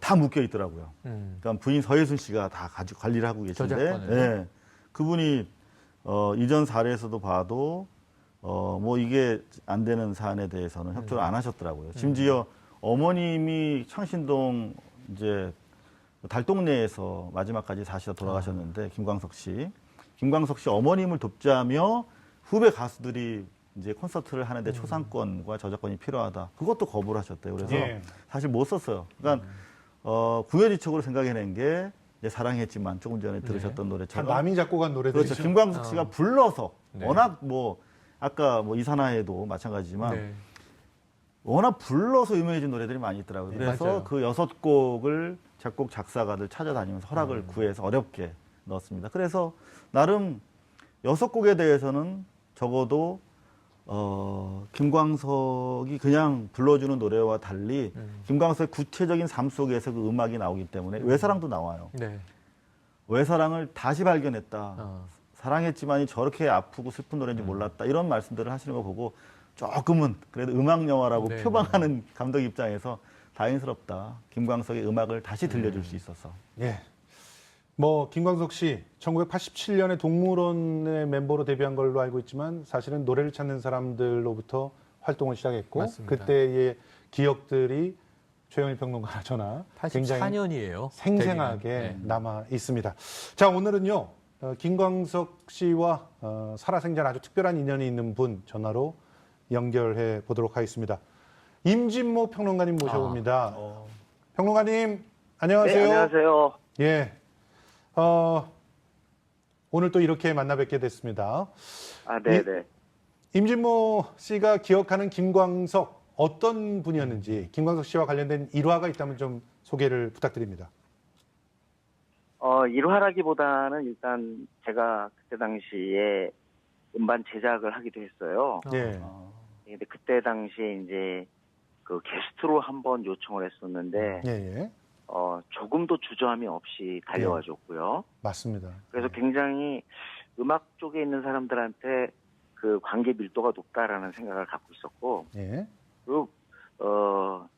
다 묶여 있더라고요. 그러니까 부인 서예순 씨가 다 가지고 관리를 하고 계신데, 저작권을. 예, 그분이 이전 사례에서도 봐도 뭐 이게 안 되는 사안에 대해서는 협조를 안 하셨더라고요. 심지어 어머님이 창신동 이제 달동네에서 마지막까지 사시다 돌아가셨는데 김광석 씨 어머님을 돕자며 후배 가수들이 이제 콘서트를 하는데 초상권과 저작권이 필요하다. 그것도 거부를 하셨대요. 그래서 예. 사실 못 썼어요. 그러니까 구여지책으로 생각해낸 게 이제 사랑했지만 조금 전에 들으셨던 다 노래처럼 남이 작곡한 노래들이죠. 그렇죠. 김광석 씨가 불러서 네. 워낙 뭐 아까 뭐 이산화에도 마찬가지지만 네. 워낙 불러서 유명해진 노래들이 많이 있더라고요. 그래서 맞아요. 그 6곡을 작곡 작사가들 찾아다니면서 허락을 구해서 어렵게 넣었습니다. 그래서 나름 6곡에 대해서는 적어도 김광석이 그냥 불러주는 노래와 달리 김광석의 구체적인 삶 속에서 그 음악이 나오기 때문에 외사랑도 나와요. 네. 외사랑을 다시 발견했다. 어. 사랑했지만이 저렇게 아프고 슬픈 노래인지 몰랐다. 이런 말씀들을 하시는 거 보고 조금은 그래도 음악 영화라고 네, 표방하는 감독 입장에서 다행스럽다. 김광석의 음악을 다시 들려줄 수 있어서. 예. 뭐 김광석 씨 1987년에 동물원의 멤버로 데뷔한 걸로 알고 있지만 사실은 노래를 찾는 사람들로부터 활동을 시작했고 맞습니다. 그때의 기억들이 최영일 평론가나 저나 굉장히 84년이에요. 생생하게 남아 있습니다. 자, 오늘은요. 김광석 씨와 살아생전 아주 특별한 인연이 있는 분 전화로 연결해 보도록 하겠습니다. 임진모 평론가님 모셔봅니다. 평론가님 안녕하세요. 네, 안녕하세요. 예. 오늘 또 이렇게 만나 뵙게 됐습니다. 아, 네네. 임진모 씨가 기억하는 김광석 어떤 분이었는지 김광석 씨와 관련된 일화가 있다면 좀 소개를 부탁드립니다. 일화라기보다는 일단 제가 그때 당시에 음반 제작을 하기도 했어요. 예. 근데 그때 당시에 이제 그 게스트로 한번 요청을 했었는데, 예, 예. 조금도 주저함이 없이 달려와 줬고요. 맞습니다. 그래서 굉장히 음악 쪽에 있는 사람들한테 그 관계 밀도가 높다라는 생각을 갖고 있었고, 예. 그리고,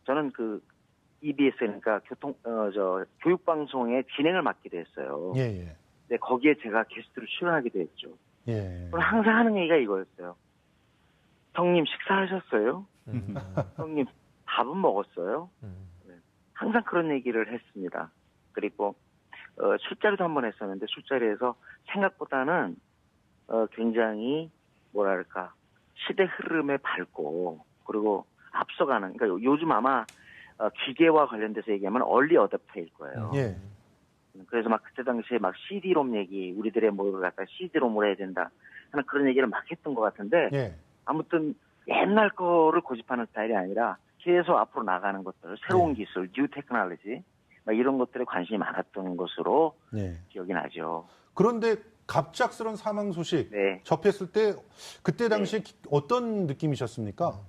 저는 그 EBS, 그러니까 교육방송의 진행을 맡기도 했어요. 예, 예. 근데 거기에 제가 게스트로 출연하기도 했죠. 예. 그럼 항상 하는 얘기가 이거였어요. 형님 식사하셨어요? 형님 밥은 먹었어요? 항상 그런 얘기를 했습니다. 그리고 술자리도 한번 했었는데 술자리에서 생각보다는 굉장히 뭐랄까 시대 흐름에 밝고 그리고 앞서가는, 그러니까 요즘 아마 기계와 관련돼서 얘기하면 얼리 어댑터일 거예요. 예. 그래서 막 그때 당시에 막 CD롬 얘기, 우리들의 뭐를 갖다 CD롬으로 해야 된다 하는 그런 얘기를 막 했던 것 같은데, 예. 아무튼 옛날 거를 고집하는 스타일이 아니라 계속 앞으로 나가는 것들, 새로운 기술, 뉴 테크놀로지, 막 이런 것들에 관심이 많았던 것으로 예. 기억이 나죠. 그런데 갑작스런 사망 소식 네. 접했을 때 그때 당시에 어떤 느낌이셨습니까?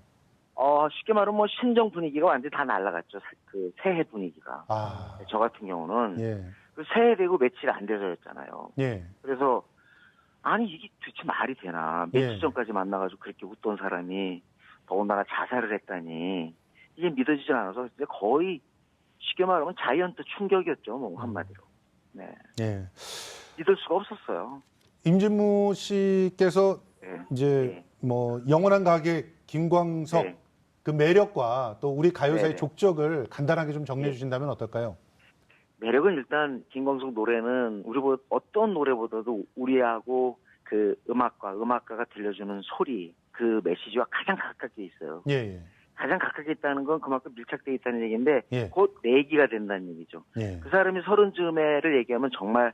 쉽게 말하면 뭐 신정 분위기가 완전히 다 날아갔죠. 그 새해 분위기가. 아. 저 같은 경우는 예. 그 새해 되고 며칠 안 돼서였잖아요. 예. 그래서 아니 이게 도대체 말이 되나, 며칠 예. 전까지 만나가지고 그렇게 웃던 사람이 더군다나 자살을 했다니 이게 믿어지지 않아서 이제 거의 쉽게 말하면 자이언트 충격이었죠, 뭐 한마디로. 네, 예. 믿을 수가 없었어요. 임진모 씨께서 네. 이제 네. 뭐 영원한 가게 김광석 네. 그 매력과 또 우리 가요사의 네. 족적을 간단하게 좀 정리해 네. 주신다면 어떨까요? 매력은 일단 김광석 노래는 어떤 노래보다도 우리하고 그 음악가가 들려주는 소리, 그 메시지와 가장 가깝게 있어요. 예, 예. 가장 가깝게 있다는 건 그만큼 밀착되어 있다는 얘기인데 예. 곧 내기가 된다는 얘기죠. 예. 그 사람이 30쯤에를 얘기하면 정말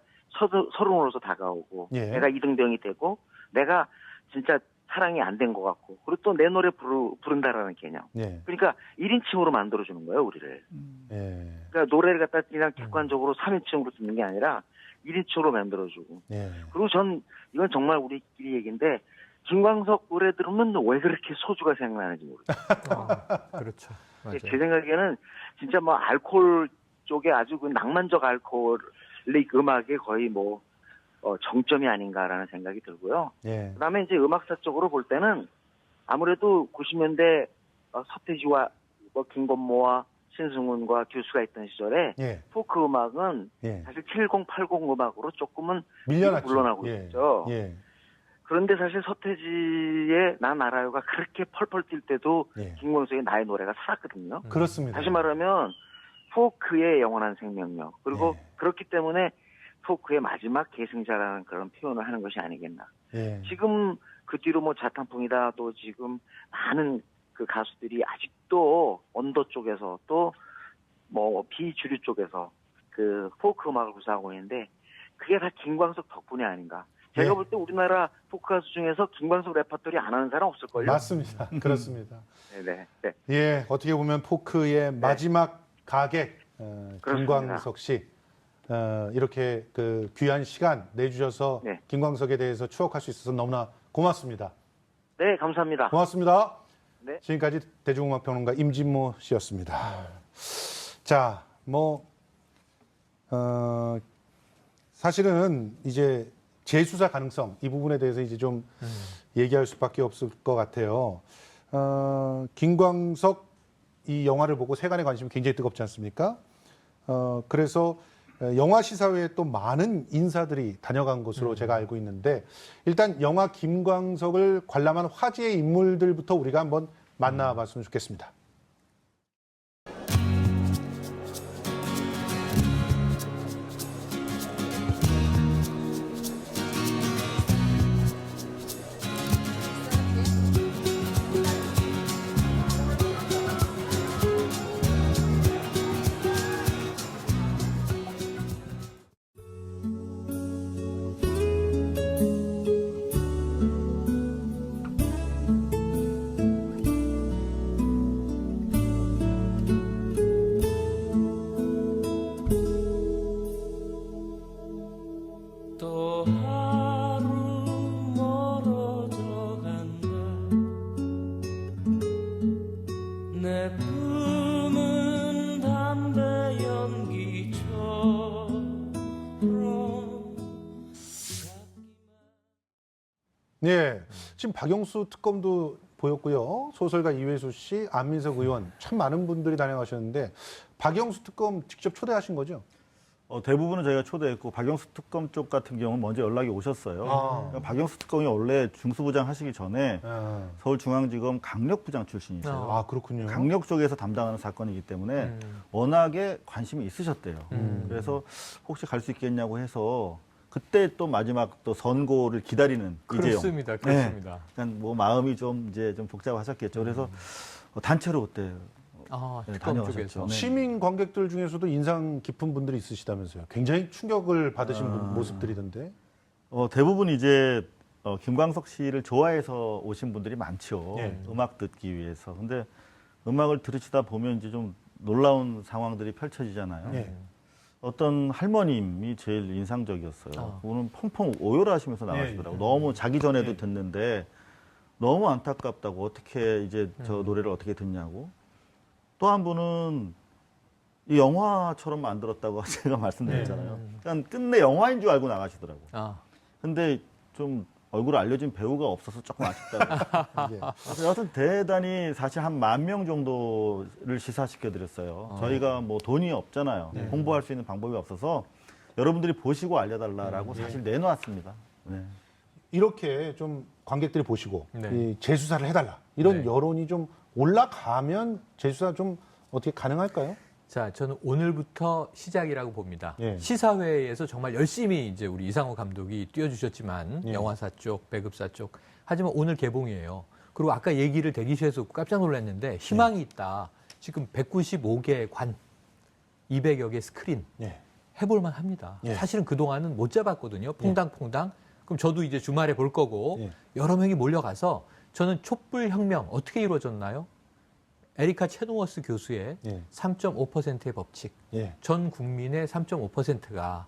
서른으로서 다가오고 예. 내가 이등병이 되고 내가 진짜 사랑이 안 된 것 같고 그리고 또 내 노래 부른다라는 개념. 예. 그러니까 1인칭으로 만들어주는 거예요, 우리를. 예. 그러니까 노래를 갖다 그냥 객관적으로 3인칭으로 듣는 게 아니라 1인칭으로 만들어주고. 예. 그리고 이건 정말 우리끼리 얘기인데 김광석 노래 들으면 왜 그렇게 소주가 생각나는지 모르겠어요. 그렇죠. 맞아요. 제 생각에는 진짜 뭐 알코올 쪽에 아주 그 낭만적 알코올릭 음악의 거의 뭐 정점이 아닌가라는 생각이 들고요. 예. 그다음에 이제 음악사 쪽으로 볼 때는 아무래도 90년대 서태지와 뭐 김건모와 신승훈과 교수가 있던 시절에 예. 포크 음악은 예. 사실 70, 80 음악으로 조금은 밀려났죠. 물러나고 예. 있죠. 예. 그런데 사실 서태지의 난 알아요가 그렇게 펄펄 뛸 때도 예. 김광석의 나의 노래가 살았거든요. 그렇습니다. 다시 말하면 포크의 영원한 생명력, 그리고 예. 그렇기 때문에 포크의 마지막 계승자라는 그런 표현을 하는 것이 아니겠나. 예. 지금 그 뒤로 뭐 자탄풍이다 또 지금 많은 그 가수들이 아직도 언더 쪽에서 또 뭐 비주류 쪽에서 그 포크 음악을 구사하고 있는데 그게 다 김광석 덕분이 아닌가. 제가 네. 볼 때 우리나라 포크 가수 중에서 김광석 레퍼토리 안 하는 사람 없을걸요? 맞습니다. 그렇습니다. 네네. 네. 예, 어떻게 보면 포크의 마지막 가객 그렇습니다. 김광석 씨 이렇게 그 귀한 시간 내주셔서 네. 김광석에 대해서 추억할 수 있어서 너무나 고맙습니다. 네, 감사합니다. 고맙습니다. 네. 지금까지 대중음악평론가 임진모 씨였습니다. 자, 사실은 이제 재수사 가능성 이 부분에 대해서 이제 좀 얘기할 수밖에 없을 것 같아요. 김광석 이 영화를 보고 세간의 관심이 굉장히 뜨겁지 않습니까? 그래서 영화 시사회에 또 많은 인사들이 다녀간 것으로 제가 알고 있는데 일단 영화 김광석을 관람한 화제의 인물들부터 우리가 한번 만나봤으면 좋겠습니다. 또 하루 멀어져 간다 내 품은 담배 연기처럼 예, 지금 박영수 특검도 보였고요. 소설가 이회수 씨, 안민석 의원 참 많은 분들이 다녀가셨는데 박영수 특검 직접 초대하신 거죠? 대부분은 저희가 초대했고 박영수 특검 쪽 같은 경우는 먼저 연락이 오셨어요. 그러니까 박영수 특검이 원래 중수부장 하시기 전에 서울중앙지검 강력부장 출신이세요. 아, 그렇군요. 강력 쪽에서 담당하는 사건이기 때문에 워낙에 관심이 있으셨대요. 그래서 혹시 갈 수 있겠냐고 해서 그때 또 마지막 또 선고를 기다리는 그렇습니다. 이재용. 그렇습니다. 네. 그러니까 뭐 마음이 좀 이제 좀 복잡하셨겠죠. 그래서 단체로 그때 특검 다녀가셨죠. 쪽에서. 네. 시민 관객들 중에서도 인상 깊은 분들이 있으시다면서요. 굉장히 충격을 받으신 모습들이던데. 대부분 이제 김광석 씨를 좋아해서 오신 분들이 많죠. 예. 음악 듣기 위해서. 근데 음악을 들으시다 보면 이제 좀 놀라운 상황들이 펼쳐지잖아요. 예. 어떤 할머님이 제일 인상적이었어요. 그분은 펑펑 오열하시면서 나가시더라고요. 예, 예. 너무 자기 전에도 예. 듣는데 너무 안타깝다고 어떻게 이제 저 노래를 어떻게 듣냐고. 또 한 분은 이 영화처럼 만들었다고 제가 말씀드렸잖아요. 그러니까 끝내 영화인 줄 알고 나가시더라고요. 근데 좀 얼굴 알려진 배우가 없어서 조금 아쉽다고. 예. 그래서 여하튼 대단히 사실 한 10,000명 정도를 시사시켜드렸어요. 저희가 뭐 돈이 없잖아요. 홍보할 수 있는 방법이 없어서 여러분들이 보시고 알려달라고 사실 내놓았습니다. 네. 이렇게 좀 관객들이 보시고 네. 이 재수사를 해달라 이런 네. 여론이 좀 올라가면 재수사 좀 어떻게 가능할까요? 자, 저는 오늘부터 시작이라고 봅니다. 예. 시사회에서 정말 열심히 이제 우리 이상호 감독이 뛰어주셨지만 예. 영화사 쪽, 배급사 쪽. 하지만 오늘 개봉이에요. 그리고 아까 얘기를 대기실에서 깜짝 놀랐는데 희망이 있다. 지금 195개 관, 200여 개 스크린 예. 해볼만 합니다. 예. 사실은 그동안은 못 잡았거든요. 퐁당퐁당. 그럼 저도 이제 주말에 볼 거고 예. 여러 명이 몰려가서 저는 촛불혁명 어떻게 이루어졌나요? 에리카 체노워스 교수의 예. 3.5%의 법칙. 예. 전 국민의 3.5%가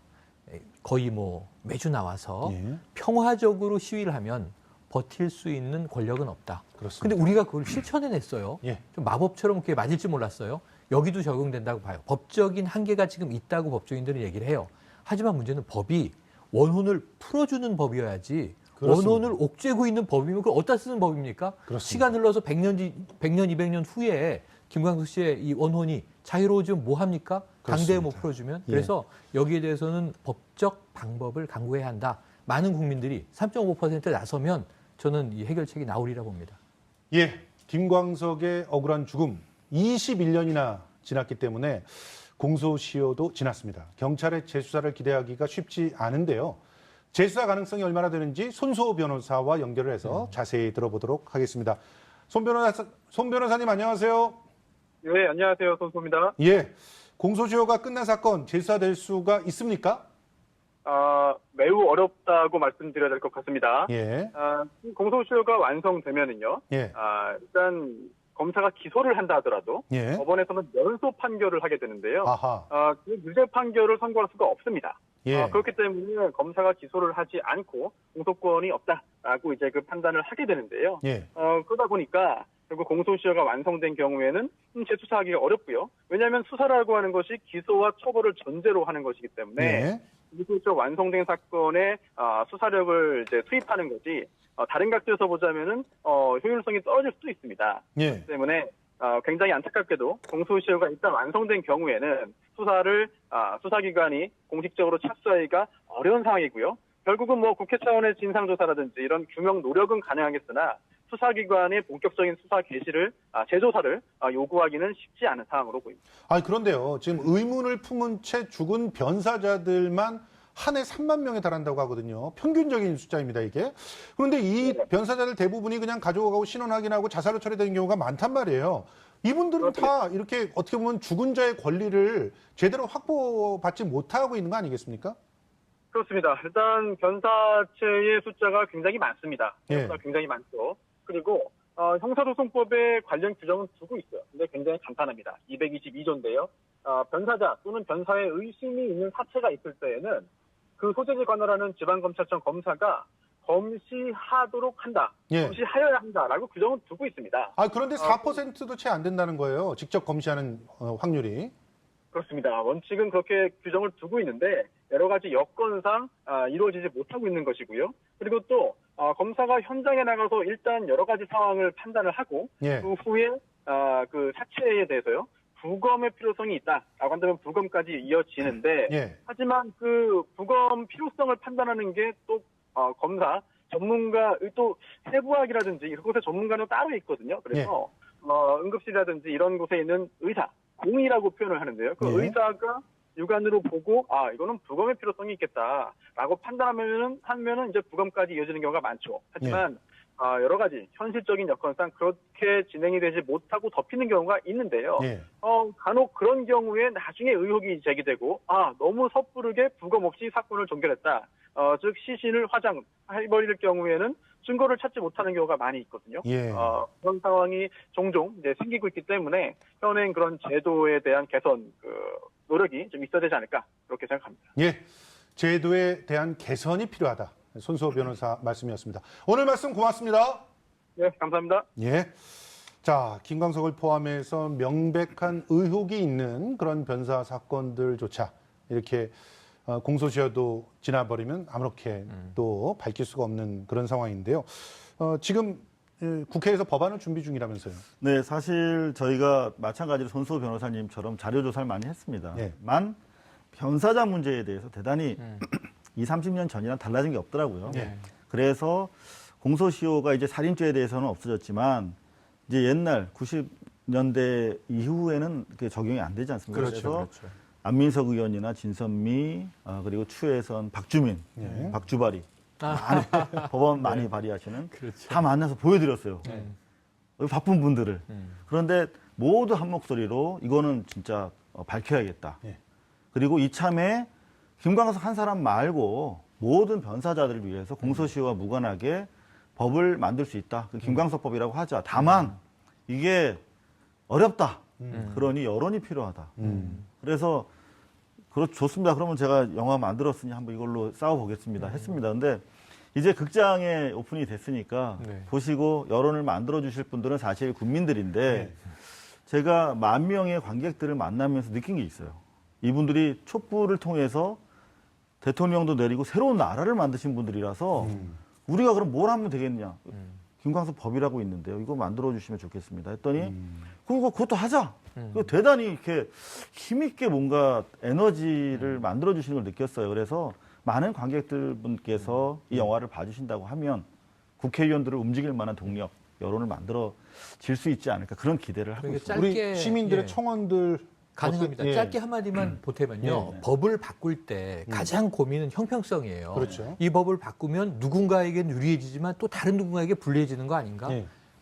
거의 뭐 매주 나와서 예. 평화적으로 시위를 하면 버틸 수 있는 권력은 없다. 그렇습니다. 근데 우리가 그걸 실천해냈어요. 예. 좀 마법처럼 그게 맞을지 몰랐어요. 여기도 적용된다고 봐요. 법적인 한계가 지금 있다고 법조인들은 얘기를 해요. 하지만 문제는 법이 원혼을 풀어주는 법이어야지 그렇습니다. 원혼을 옥죄고 있는 법이면 그걸 어디다 쓰는 법입니까? 그렇습니다. 시간 흘러서 100년, 200년 후에 김광석 씨의 이 원혼이 자유로워지면 뭐 합니까? 당대에 못 그렇습니다. 풀어주면. 예. 그래서 여기에 대해서는 법적 방법을 강구해야 한다. 많은 국민들이 3.5% 나서면 저는 이 해결책이 나오리라 봅니다. 예, 김광석의 억울한 죽음 21년이나 지났기 때문에 공소시효도 지났습니다. 경찰의 재수사를 기대하기가 쉽지 않은데요. 재수사 가능성이 얼마나 되는지 손수호 변호사와 연결을 해서 자세히 들어보도록 하겠습니다. 손 변호사님 안녕하세요. 네, 안녕하세요. 손수호입니다. 예, 공소시효가 끝난 사건 재수사될 수가 있습니까? 매우 어렵다고 말씀드려야 될 것 같습니다. 예. 공소시효가 완성되면은요, 예. 일단 검사가 기소를 한다 하더라도 예. 법원에서는 연소 판결을 하게 되는데요. 아하. 그 유죄 판결을 선고할 수가 없습니다. 예. 그렇기 때문에 검사가 기소를 하지 않고 공소권이 없다라고 이제 그 판단을 하게 되는데요. 예. 그러다 보니까 결국 공소시효가 완성된 경우에는 재수사하기가 어렵고요. 왜냐하면 수사라고 하는 것이 기소와 처벌을 전제로 하는 것이기 때문에 예. 공소시효 완성된 사건에 수사력을 이제 투입하는 것이 다른 각도에서 보자면은 효율성이 떨어질 수도 있습니다. 예. 그렇기 때문에 굉장히 안타깝게도 공소시효가 일단 완성된 경우에는 수사를 수사기관이 공식적으로 착수하기가 어려운 상황이고요. 결국은 뭐 국회 차원의 진상조사라든지 이런 규명 노력은 가능하겠으나 수사기관의 본격적인 수사 개시를 재조사를 요구하기는 쉽지 않은 상황으로 보입니다. 그런데요. 지금 의문을 품은 채 죽은 변사자들만 한 해 3만 명에 달한다고 하거든요. 평균적인 숫자입니다, 이게. 그런데 이 변사자들 대부분이 그냥 가져가고 신원 확인하고 자살로 처리되는 경우가 많단 말이에요. 이분들은 다 이렇게 어떻게 보면 죽은 자의 권리를 제대로 확보받지 못하고 있는 거 아니겠습니까? 그렇습니다. 일단 변사체의 숫자가 굉장히 많습니다. 예. 숫자가 굉장히 많죠. 그리고 형사소송법에 관련 규정은 두고 있어요. 근데 굉장히 간단합니다. 222조인데요. 변사자 또는 변사의 의심이 있는 사체가 있을 때에는 그 소재지 관할하는 지방검찰청 검사가 검시하도록 한다. 예. 검시하여야 한다라고 규정은 두고 있습니다. 그런데 4%도 채 안 된다는 거예요. 직접 검시하는 확률이. 그렇습니다. 원칙은 그렇게 규정을 두고 있는데 여러 가지 여건상 이루어지지 못하고 있는 것이고요. 그리고 또 검사가 현장에 나가서 일단 여러 가지 상황을 판단을 하고 예. 그 후에 그 사체에 대해서요. 부검의 필요성이 있다라고 한다면 부검까지 이어지는데 예. 하지만 그 부검 필요성을 판단하는 게 또 검사 전문가 또 세부학이라든지 이런 곳에 전문가는 따로 있거든요. 그래서 응급실이라든지 이런 곳에 있는 의사 공이라고 표현을 하는데요. 그 예. 의사가 육안으로 보고 이거는 부검의 필요성이 있겠다라고 판단하면은 이제 부검까지 이어지는 경우가 많죠. 하지만 여러 가지 현실적인 여건상 그렇게 진행이 되지 못하고 덮이는 경우가 있는데요. 예. 간혹 그런 경우에 나중에 의혹이 제기되고 너무 섣부르게 부검 없이 사건을 종결했다. 즉 시신을 화장해버릴 경우에는 증거를 찾지 못하는 경우가 많이 있거든요. 예. 그런 상황이 종종 이제 생기고 있기 때문에 현행 그런 제도에 대한 개선 노력이 좀 있어야 되지 않을까 그렇게 생각합니다. 예. 제도에 대한 개선이 필요하다. 손수호 변호사 말씀이었습니다. 오늘 말씀 고맙습니다. 네, 감사합니다. 예. 자, 김광석을 포함해서 명백한 의혹이 있는 그런 변사 사건들조차 이렇게 공소시효도 지나버리면 아무렇게 또 밝힐 수가 없는 그런 상황인데요. 지금 국회에서 법안을 준비 중이라면서요. 네, 사실 저희가 마찬가지로 손수호 변호사님처럼 자료조사를 많이 했습니다. 예. 변사자 문제에 대해서 대단히 20-30년 전이랑 달라진 게 없더라고요. 예. 그래서 공소시효가 이제 살인죄에 대해서는 없어졌지만 이제 옛날 90년대 이후에는 그게 적용이 안 되지 않습니까? 그래서 안민석 의원이나 진선미 그리고 추혜선, 박주민, 박주발이 법원 많이 발의하시는 다 만나서 보여드렸어요. 바쁜 분들을. 그런데 모두 한 목소리로 이거는 진짜 밝혀야겠다. 그리고 이참에 김광석 한 사람 말고 모든 변사자들을 위해서 공소시효와 무관하게 법을 만들 수 있다. 그 김광석법이라고 하자. 다만 이게 어렵다. 그러니 여론이 필요하다. 그래서 좋습니다. 그러면 제가 영화 만들었으니 한번 이걸로 싸워보겠습니다. 했습니다. 근데 이제 극장에 오픈이 됐으니까 보시고 여론을 만들어 주실 분들은 사실 국민들인데 제가 10,000명의 관객들을 만나면서 느낀 게 있어요. 이분들이 촛불을 통해서 대통령도 내리고 새로운 나라를 만드신 분들이라서 우리가 그럼 뭘 하면 되겠냐. 김광석 법이라고 있는데요. 이거 만들어 주시면 좋겠습니다. 했더니 그것도 하자. 대단히 이렇게 힘있게 뭔가 에너지를 만들어 주시는 걸 느꼈어요. 그래서 많은 관객들분께서 이 영화를 봐주신다고 하면 국회의원들을 움직일 만한 동력, 여론을 만들어 질 수 있지 않을까 그런 기대를 하고 있습니다. 우리 시민들의 청원들 가능합니다. 짧게 한마디만 보태면요. 법을 바꿀 때 가장 고민은 형평성이에요. 그렇죠. 이 법을 바꾸면 누군가에게는 유리해지지만 또 다른 누군가에게 불리해지는 거 아닌가?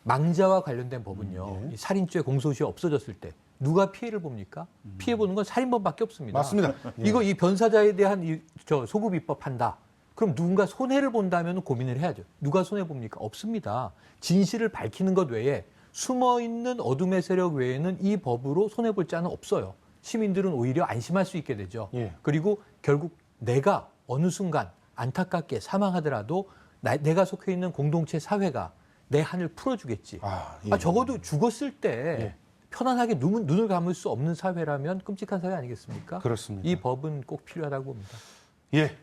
망자와 관련된 법은요. 이 살인죄 공소시효 없어졌을 때 누가 피해를 봅니까? 피해 보는 건 살인범밖에 없습니다. 맞습니다. 이거 이 변사자에 대한 소급 입법한다. 그럼 누군가 손해를 본다면 고민을 해야죠. 누가 손해 봅니까? 없습니다. 진실을 밝히는 것 외에 숨어 있는 어둠의 세력 외에는 이 법으로 손해 볼 자는 없어요. 시민들은 오히려 안심할 수 있게 되죠. 예. 그리고 결국 내가 어느 순간 안타깝게 사망하더라도 내가 속해 있는 공동체 사회가 내 한을 풀어주겠지. 예. 적어도 죽었을 때 예. 편안하게 눈을 감을 수 없는 사회라면 끔찍한 사회 아니겠습니까? 그렇습니다. 이 법은 꼭 필요하다고 봅니다. 예.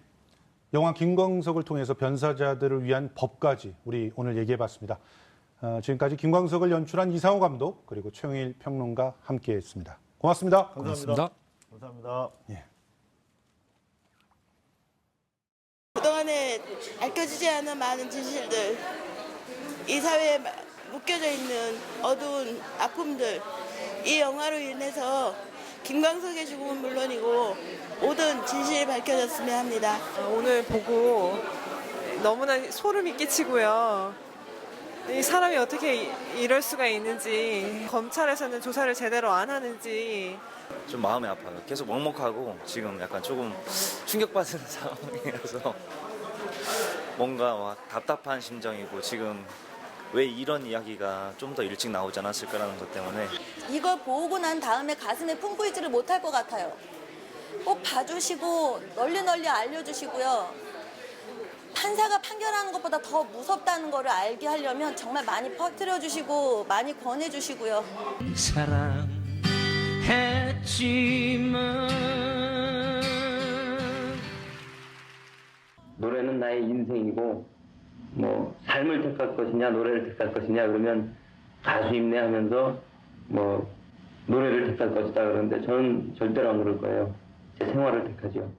영화 김광석을 통해서 변사자들을 위한 법까지 우리 오늘 얘기해봤습니다. 지금까지 김광석을 연출한 이상호 감독 그리고 최영일 평론가 함께했습니다. 고맙습니다. 감사합니다. 감사합니다. 예. 그동안에 밝혀지지 않은 많은 진실들, 이 사회에 묶여져 있는 어두운 아픔들, 이 영화로 인해서 김광석의 죽음은 물론이고 모든 진실이 밝혀졌으면 합니다. 오늘 보고 너무나 소름이 끼치고요. 이 사람이 어떻게 이럴 수가 있는지, 검찰에서는 조사를 제대로 안 하는지 좀 마음이 아파요. 계속 먹먹하고 지금 약간 조금 충격받은 상황이라서 뭔가 막 답답한 심정이고, 지금 왜 이런 이야기가 좀 더 일찍 나오지 않았을까라는 것 때문에 이걸 보고 난 다음에 가슴에 품고있지를 못할 것 같아요. 꼭 봐주시고 널리 알려주시고요. 판사가 판결하는 것보다 더 무섭다는 거를 알게 하려면 정말 많이 퍼뜨려주시고 많이 권해주시고요. 사랑했지만 노래는 나의 인생이고 뭐 삶을 택할 것이냐 노래를 택할 것이냐 그러면 가수 입내하면서 뭐 노래를 택할 것이다 그러는데 저는 절대로 안 그럴 거예요. 제 생활을 택하죠.